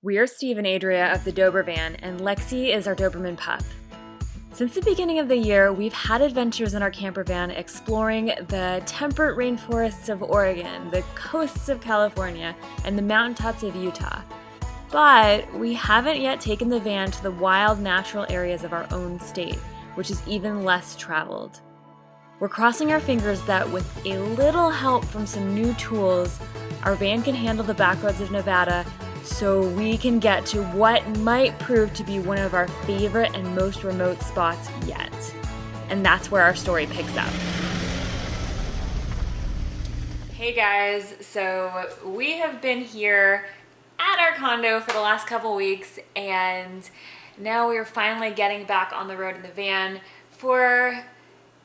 We are Steve and Adria of the Dobervan, and Lexi is our Doberman pup. Since the beginning of the year, we've had adventures in our camper van exploring the temperate rainforests of Oregon, the coasts of California, and the mountaintops of Utah. But we haven't yet taken the van to the wild natural areas of our own state, which is even less traveled. We're crossing our fingers that with a little help from some new tools, our van can handle the backroads of Nevada so we can get to what might prove to be one of our favorite and most remote spots yet. And that's where our story picks up. Hey guys, so we have been here at our condo for the last couple weeks, and now we're finally getting back on the road in the van for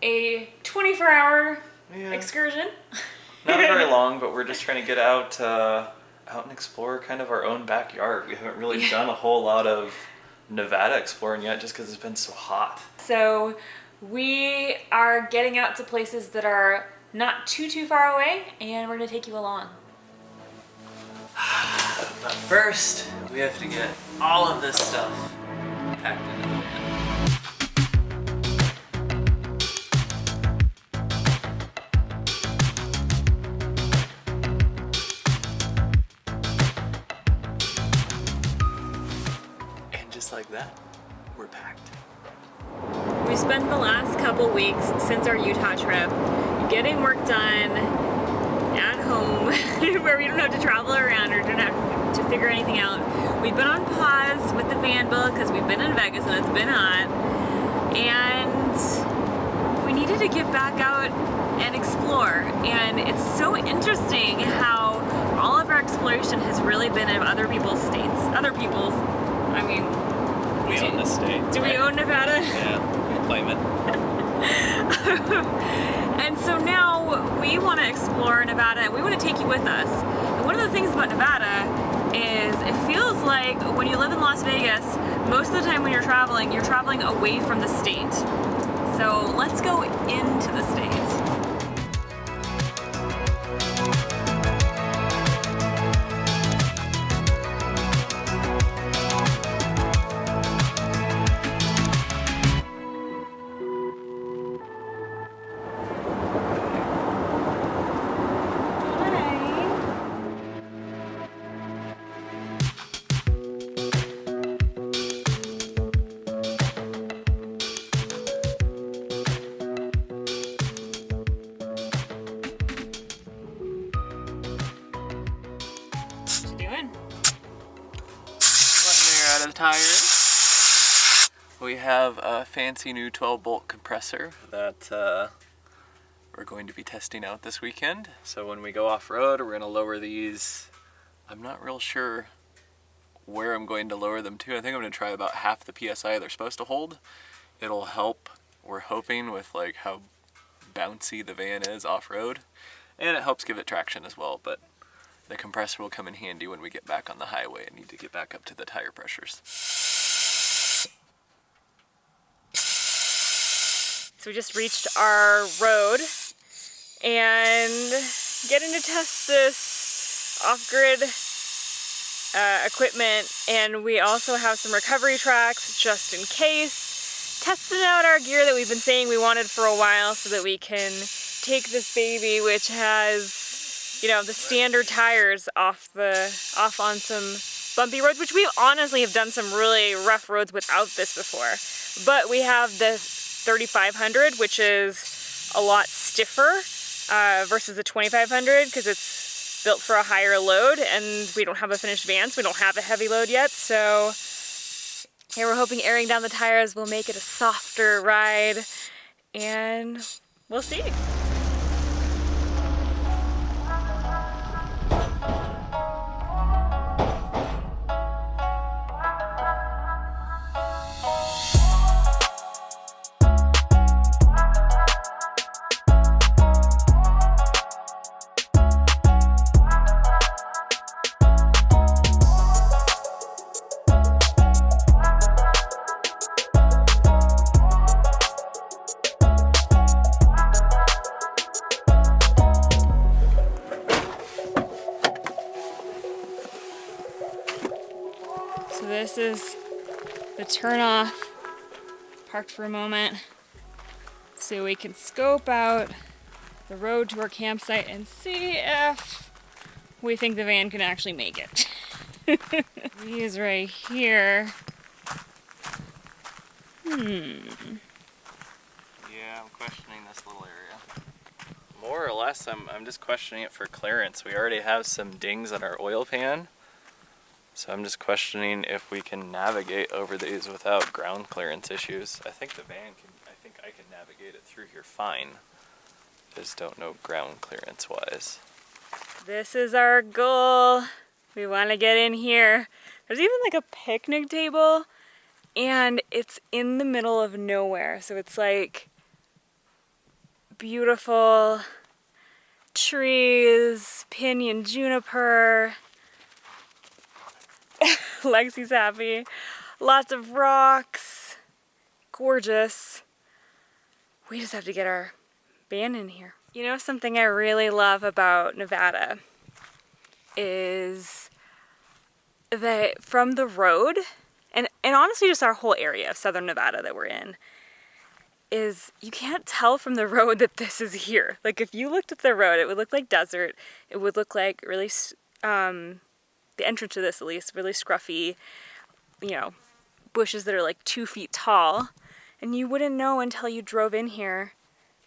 a 24-hour excursion. Not very long, but we're just trying to get out and explore kind of our own backyard. We haven't really done a whole lot of Nevada exploring yet just because it's been so hot. So we are getting out to places that are not too far away, and we're going to take you along. But first, we have to get all of this stuff packed into the van. Like that, we're packed. We spent the last couple weeks since our Utah trip getting work done at home where we don't have to travel around or don't have to figure anything out. We've been on pause with the van build because we've been in Vegas and it's been hot, and we needed to get back out and explore. And it's so interesting how all of our exploration has really been in other people's states. We own this state. Do we own Nevada? Yeah, we claim it. And so now we want to explore Nevada, and we want to take you with us. And one of the things about Nevada is it feels like when you live in Las Vegas, most of the time when you're traveling away from the state. So let's go into the state. Tires. We have a fancy new 12-bolt compressor that we're going to be testing out this weekend. So when we go off-road, we're going to lower these. I'm not real sure where I'm going to lower them to. I think I'm going to try about half the PSI they're supposed to hold. It'll help, we're hoping, with like how bouncy the van is off-road. And it helps give it traction as well, but the compressor will come in handy when we get back on the highway and need to get back up to the tire pressures. So we just reached our road and getting to test this off-grid equipment, and we also have some recovery tracks just in case. Testing out our gear that we've been saying we wanted for a while so that we can take this baby, which has, you know, the standard tires off on some bumpy roads, which we honestly have done some really rough roads without this before. But we have the 3500, which is a lot stiffer versus the 2500 because it's built for a higher load, and we don't have a finished van, so we don't have a heavy load yet. So yeah, we're hoping airing down the tires will make it a softer ride, and we'll see. So this is the turn off. Parked for a moment so we can scope out the road to our campsite and see if we think the van can actually make it. These right here. Yeah, I'm questioning this little area. More or less, I'm just questioning it for clearance. We already have some dings on our oil pan, so I'm just questioning if we can navigate over these without ground clearance issues. I think the van can, I think I can navigate it through here fine. Just don't know ground clearance wise. This is our goal. We want to get in here. There's even like a picnic table, and it's in the middle of nowhere. So it's like beautiful trees, pinyon juniper. Lexi's happy. Lots of rocks. Gorgeous. We just have to get our van in here. You know, something I really love about Nevada is that from the road, and honestly just our whole area of southern Nevada that we're in, is you can't tell from the road that this is here. Like if you looked at the road, it would look like desert. It would look like really, the entrance to this at least, really scruffy, you know, bushes that are like 2 feet tall. And you wouldn't know until you drove in here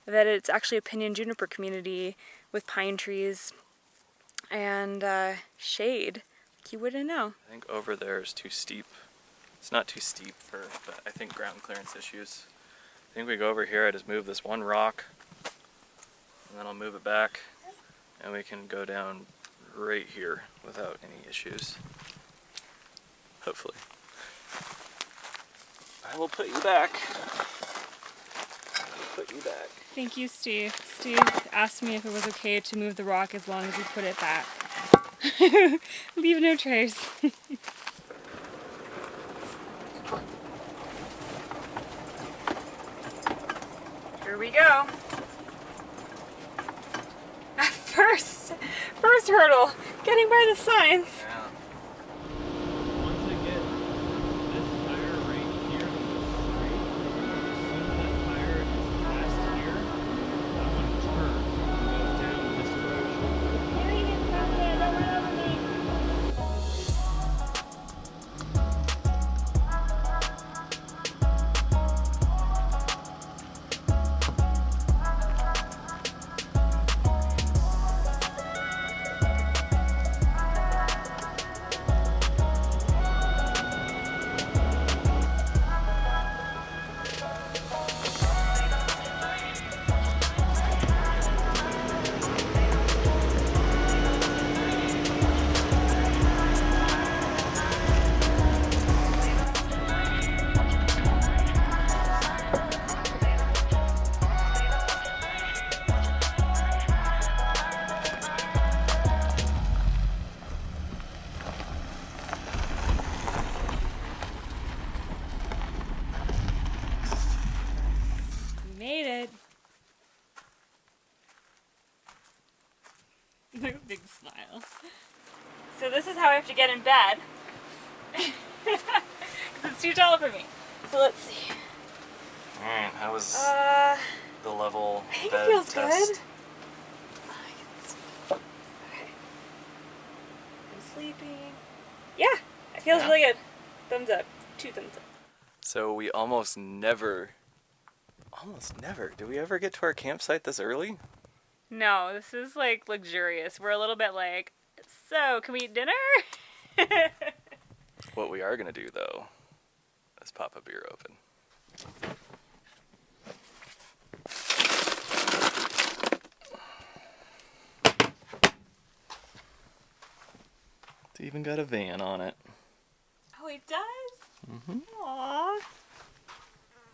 that it's actually a pinyon juniper community with pine trees and shade. You wouldn't know. I think over there is too steep. It's not too steep but I think ground clearance issues. I think we go over here, I just move this one rock, and then I'll move it back, and we can go down right here without any issues. Hopefully. I will put you back. Thank you, Steve. Steve asked me if it was okay to move the rock as long as we put it back. Leave no trace. Here we go. First hurdle, getting by the signs. Yeah. Once I get this tire right here to the straight, as soon as that tire is past here, I want to turn and go down this road. Made it. Big smile. So this is how I have to get in bed. Because it's too tall for me. So let's see. Alright, how was the level I think bed it feels test? good. Okay. I'm sleeping. Yeah, it feels really good. Thumbs up. 2 thumbs up. So we almost never, do we ever get to our campsite this early? No, this is like luxurious. We're a little bit like, so can we eat dinner? What we are going to do though is pop a beer open. It's even got a van on it. Oh, it does? Mm-hmm. Aww.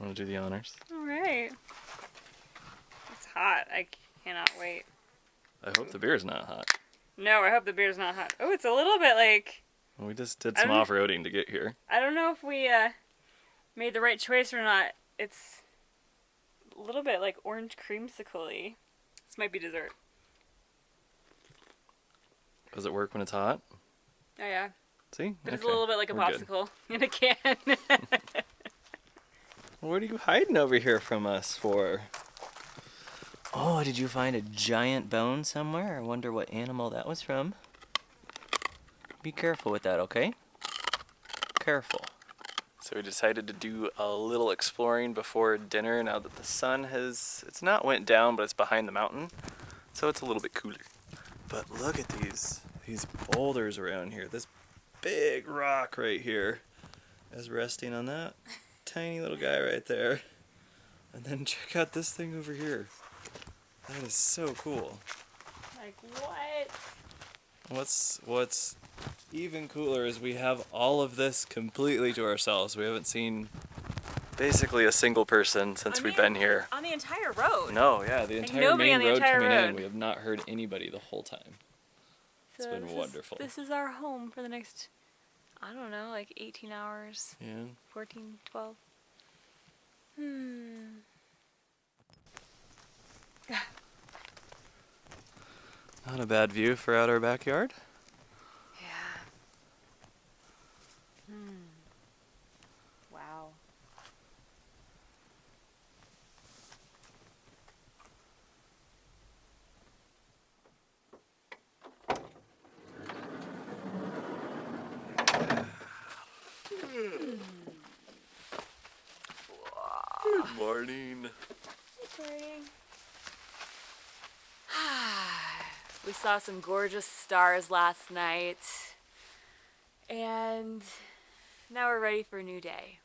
Want to do the honors? Alright. It's hot. I cannot wait. I hope the beer's not hot. No, I hope the beer's not hot. Oh, it's a little bit like... We just did some off-roading to get here. I don't know if we made the right choice or not. It's a little bit like orange creamsicle-y. This might be dessert. Does it work when it's hot? Oh yeah. See? But it's a little bit like a we're good. popsicle in a can. What are you hiding over here from us for? Oh, did you find a giant bone somewhere? I wonder what animal that was from. Be careful with that, okay? Careful. So we decided to do a little exploring before dinner now that the sun it's not went down, but it's behind the mountain. So it's a little bit cooler. But look at these boulders around here. This big rock right here is resting on that tiny little guy right there. And then check out this thing over here. That is so cool. Like what? What's even cooler is we have all of this completely to ourselves. We haven't seen basically a single person since we've been here. On the entire road? No, yeah, the entire main road coming in. We have not heard anybody the whole time. It's been wonderful. This is our home for the next, I don't know, like 18 hours. Yeah. 14, 12. Not a bad view for out our backyard. Yeah. Wow. Good morning. Good morning. We saw some gorgeous stars last night, and now we're ready for a new day.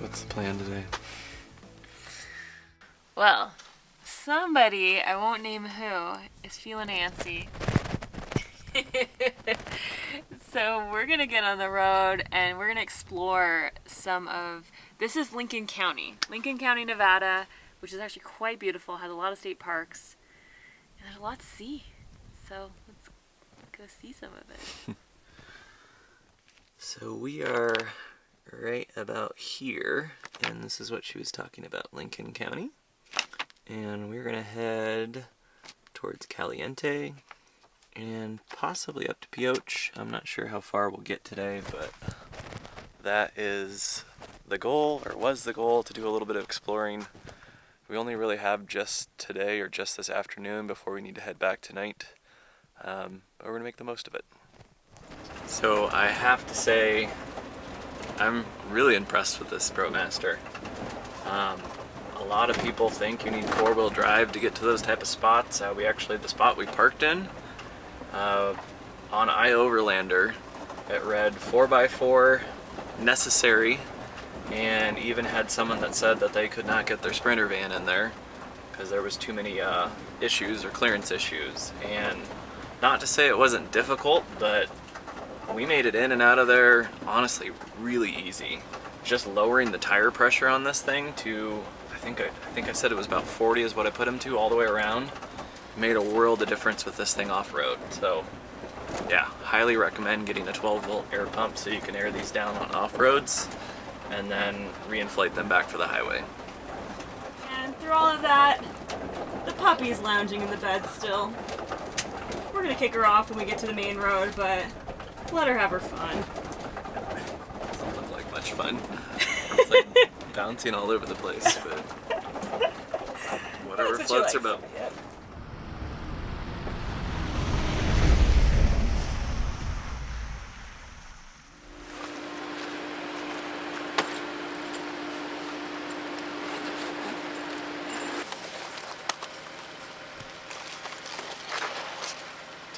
What's the plan today? Well, somebody, I won't name who, is feeling antsy. So we're going to get on the road and we're going to explore this is Lincoln County, Nevada, which is actually quite beautiful, has a lot of state parks, and there's a lot to see. So let's go see some of it. So we are right about here, and this is what she was talking about, Lincoln County. And we're gonna head towards Caliente and possibly up to Pioche. I'm not sure how far we'll get today, but that is the goal, or was the goal, to do a little bit of exploring. We only really have just today or just this afternoon before we need to head back tonight, but we're gonna make the most of it. So I have to say, I'm really impressed with this ProMaster. A lot of people think you need four-wheel drive to get to those type of spots. The spot we parked in, on iOverlander, it read 4x4 necessary, and even had someone that said that they could not get their Sprinter van in there because there was too many issues or clearance issues. And not to say it wasn't difficult, but we made it in and out of there, honestly, really easy. Just lowering the tire pressure on this thing to, I think I said it was about 40 is what I put him to all the way around. Made a world of difference with this thing off-road. So yeah, highly recommend getting a 12-volt air pump so you can air these down on off-roads and then reinflate them back for the highway. And through all of that, the puppy's lounging in the bed still. We're gonna kick her off when we get to the main road, but let her have her fun. Doesn't look like much fun. It's like bouncing all over the place, but whatever floats her boat. Yep.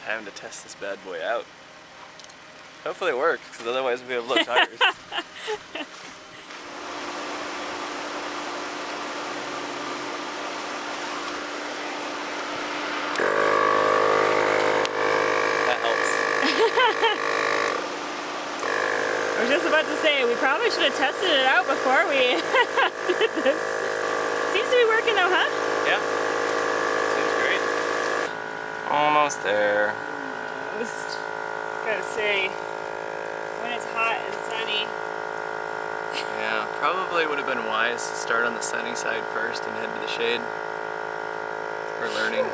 Time to test this bad boy out. Hopefully it works, because otherwise we have low tires. That helps. I was just about to say, we probably should have tested it out before we did this. Seems to be working though, huh? Yeah. Seems great. Almost there. Just gotta say, when it's hot and sunny. Yeah, probably would have been wise to start on the sunny side first and head to the shade. We're learning.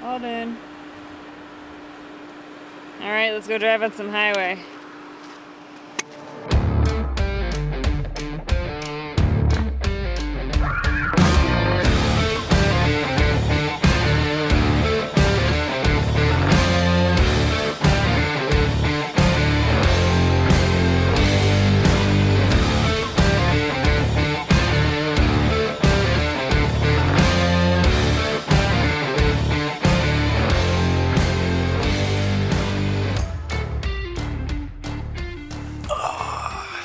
All done. All right, let's go drive on some highway.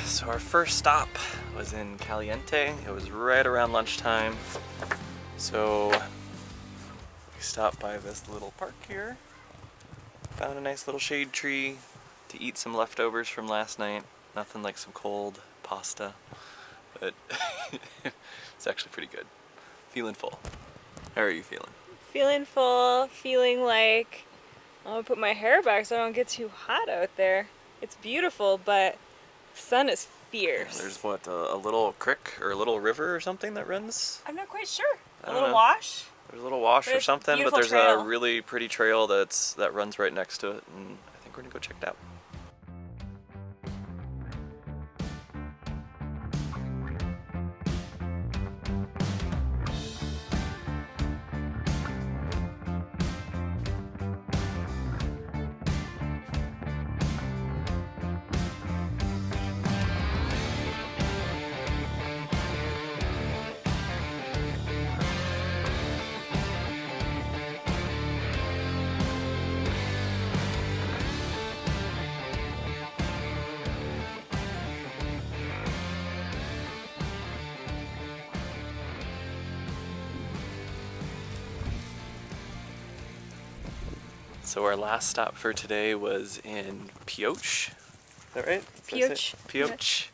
So our first stop was in Caliente. It was right around lunchtime. So we stopped by this little park here. Found a nice little shade tree to eat some leftovers from last night. Nothing like some cold pasta, but it's actually pretty good. Feeling full. How are you feeling? Feeling full, feeling like I'm gonna put my hair back so I don't get too hot out there. It's beautiful, but the sun is fierce. There's what, a little creek or a little river or something that runs? I'm not quite sure. I A don't little know. wash? There's a little wash But or it's a something, but beautiful there's trail. a really pretty trail that runs right next to it, and I think we're gonna go check it out. So our last stop for today was in Pioche. Is that right? Pioche. Pioche.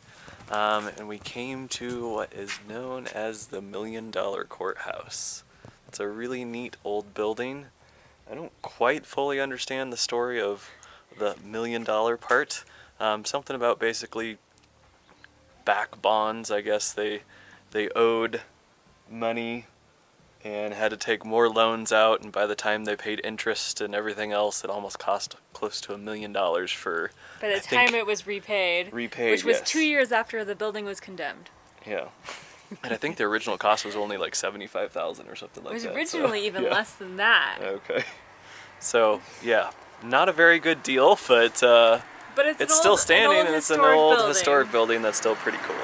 And we came to what is known as the $1 Million Courthouse. It's a really neat old building. I don't quite fully understand the story of the $1 million part. Something about basically back bonds, I guess. They owed money and had to take more loans out, and by the time they paid interest and everything else, it almost cost close to $1 million for, By the time it was repaid. Which was yes. 2 years after the building was condemned. Yeah. And I think the original cost was only like $75,000 or something like that. It was originally even less than that. Okay. So, yeah, not a very good deal, but it's still standing, and it's an old historic building that's still pretty cool.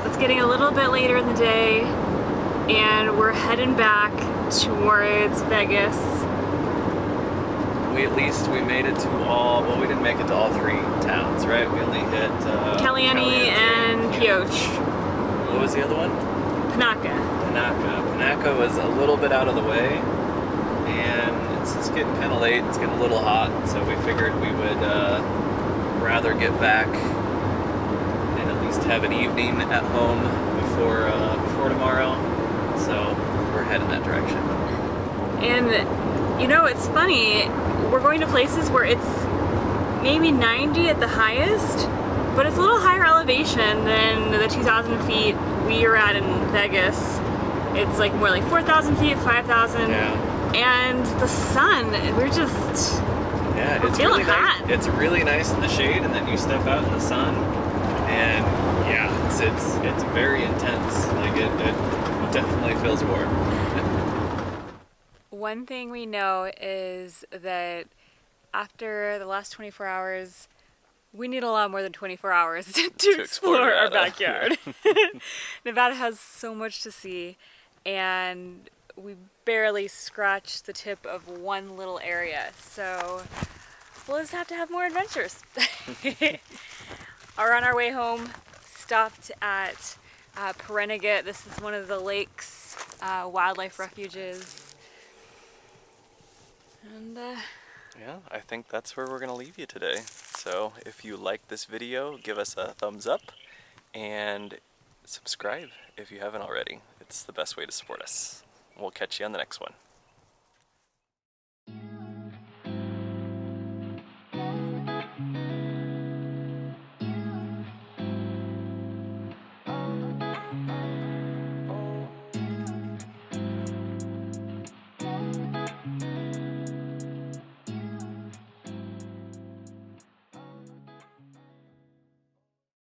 It's getting a little bit later in the day, and we're heading back towards Vegas. We made it to we didn't make it to all three towns, right? We only hit Caliente and Pioche. What was the other one? Panaca. Panaca was a little bit out of the way, and it's just getting kind of late. It's getting a little hot, so we figured we would rather get back and at least have an evening at home before tomorrow. So we're heading that direction. And you know, it's funny, we're going to places where it's maybe 90 at the highest, but it's a little higher elevation than the 2,000 feet we are at in Vegas. It's like more like 4,000 feet, 5,000. Yeah. And the sun, we're it's feeling really hot. Nice. It's really nice in the shade, and then you step out in the sun, and yeah, it's very intense. Like it definitely feels warm. One thing we know is that after the last 24 hours, we need a lot more than 24 hours to explore our backyard. Nevada has so much to see, and we barely scratched the tip of one little area. So we'll just have to have more adventures. are on our way home. Stopped at Perennigat. This is one of the lake's wildlife refuges. And yeah, I think that's where we're going to leave you today. So if you like this video, give us a thumbs up and subscribe if you haven't already. It's the best way to support us. We'll catch you on the next one.